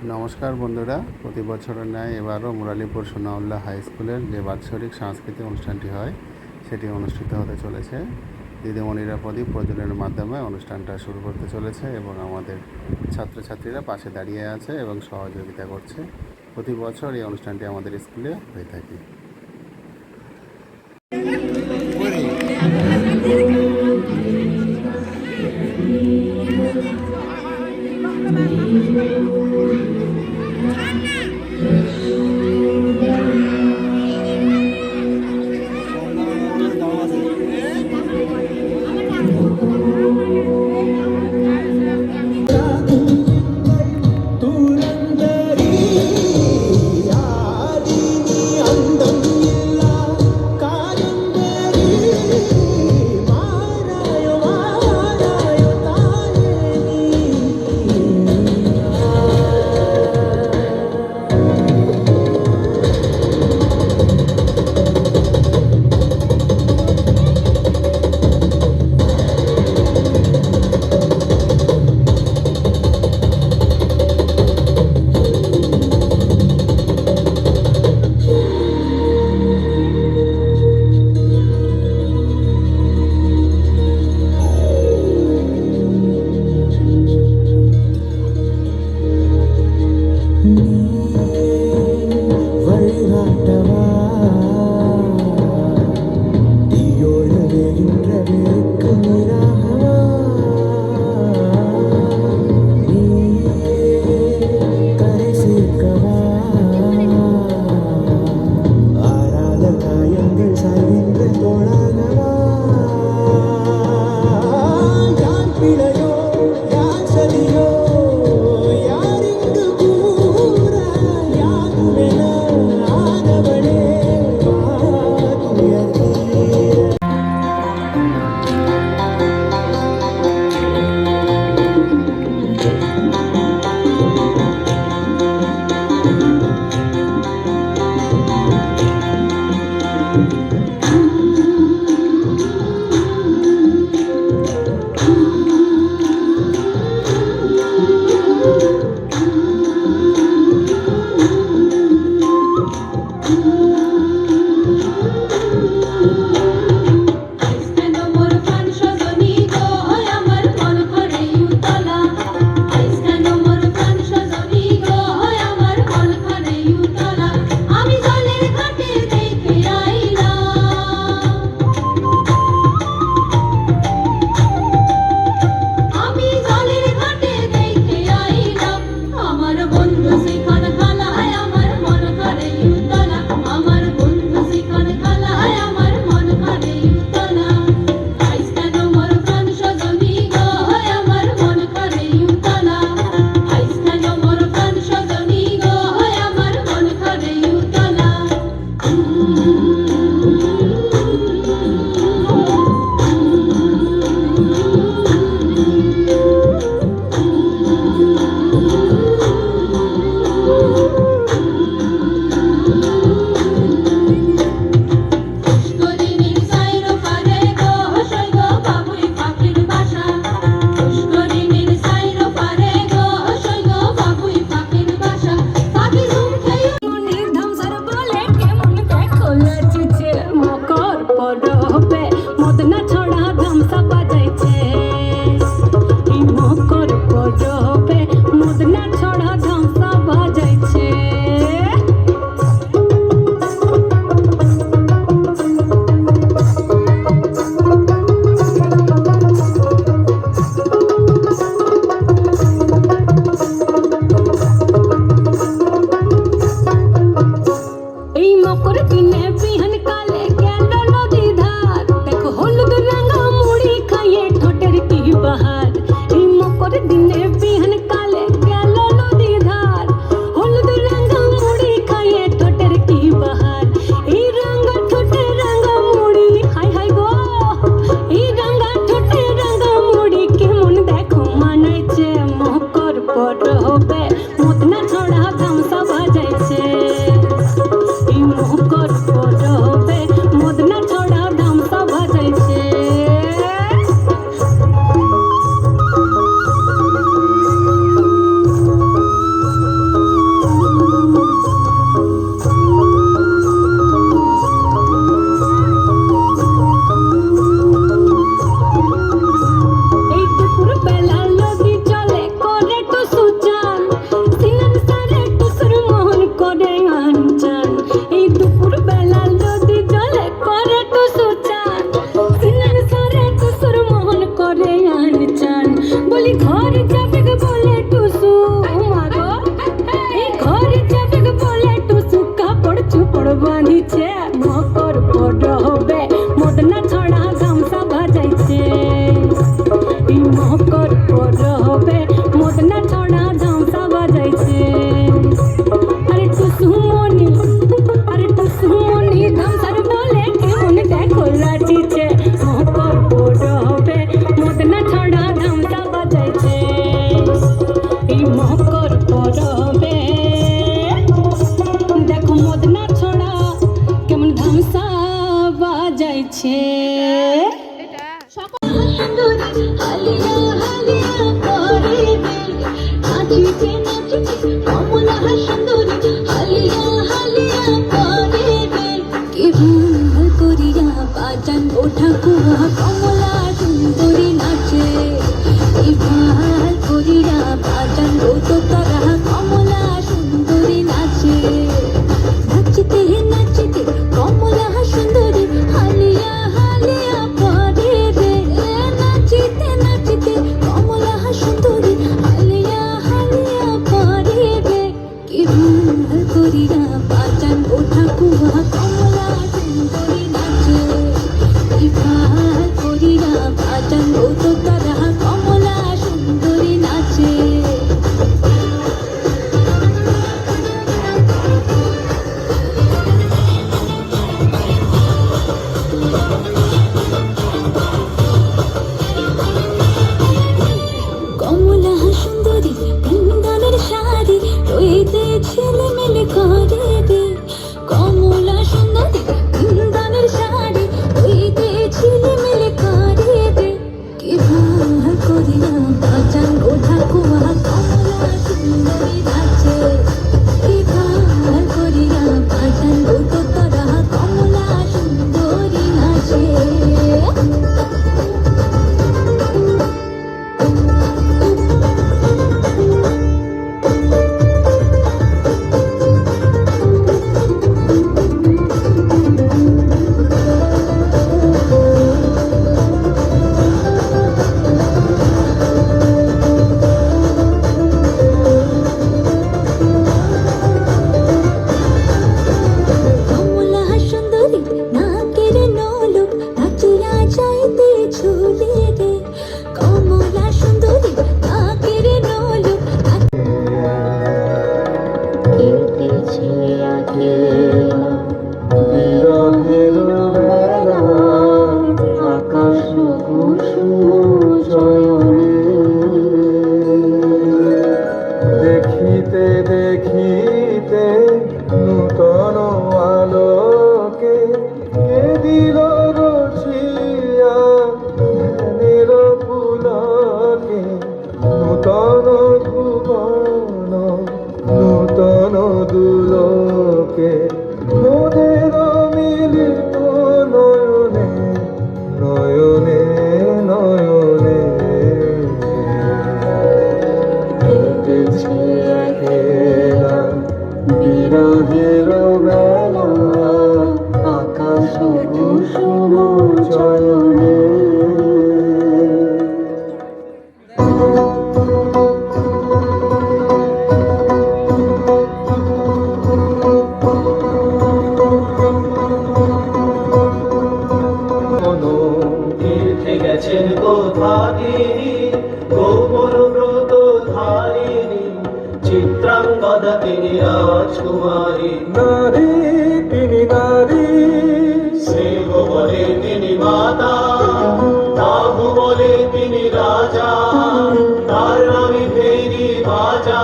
নমস্কার বন্ধুরা, প্রতি বছরের ন্যায় এবারও মুরালিপুর সোনাউল্লাহ হাই স্কুলের যে বাৎসরিক সাংস্কৃতিক অনুষ্ঠানটি হয় সেটি অনুষ্ঠিত হতে চলেছে। দিদিমণিরা প্রদীপ প্রজ্বলনের মাধ্যমে অনুষ্ঠানটা শুরু করতে চলেছে এবং আমাদের ছাত্রছাত্রীরা পাশে দাঁড়িয়ে আছে এবং সহযোগিতা করছে। প্রতি বছর এই অনুষ্ঠানটি আমাদের স্কুলে হয়ে থাকে। নাচিতে কমলা সুন্দরী হালিয়া হালিয়া পরে রে কি ভুল করিয়া বাজান ওঠা কুয়া কমলা সুন্দরী নাচে কি ভাল করিয়া বাজান ও তো তারা কমলা সুন্দরী নাচে নাচিতে নাচিতে কমলা সুন্দরী হালিয়া হালিয়া পরে রে নাচিতে নাচিতে কমলা সুন্দরী হালিয়া হালিয়া পরে রে কি ভুল করিয়া বাজান ওঠা কুয়া কমলা সুন্দরী নাচে কি ভাল করিয়া বাজান ও তো তারা কমলা সুন্দরী নাচে কমলা সুন্দরী বৃন্দানের শাড়ি রইতে ছেলে মেলে করে রে কমলা সুন্দরী বৃন্দানের শাড়ি রইতে ছেলে মেলে করে রে কি ভাল করিয়া বাজান ওঠা কুয়া কমলা সুন্দরী নাচে কি ভাল করিয়া বাজান ওঠো তারা কমলা সুন্দরী নাচে কমলা সুন্দরী নাকের নলক নাচিয়া যাইতে ঝুলে রে কমলা সুন্দরী নাকের নলক কেটেছে আকেলা বিরহের বেলা আকাশ কুসুম চয়নে দেখিতে দেখিতে নূতন আলোকে কে দিল রচিয়া ধ্যানের পুলকে নূতন ভুবন নূতন দুলকে মোদের মিলিত নয়নে নয়নে নয়নে কেটেছে একলা বিরহের বেলা আকাশ কুসুম চয়নে কোনো তীর্থে গেছেন কোথাদিনী গোপন ব্রত ধারিণী চিত্রাঙ্গদা তিনি রাজকুমারী নারী তিনি নারী শ্রেহ বলে তিনি মাতা তাহু বলে তিনি রাজা তার নামে ফেরি বাজা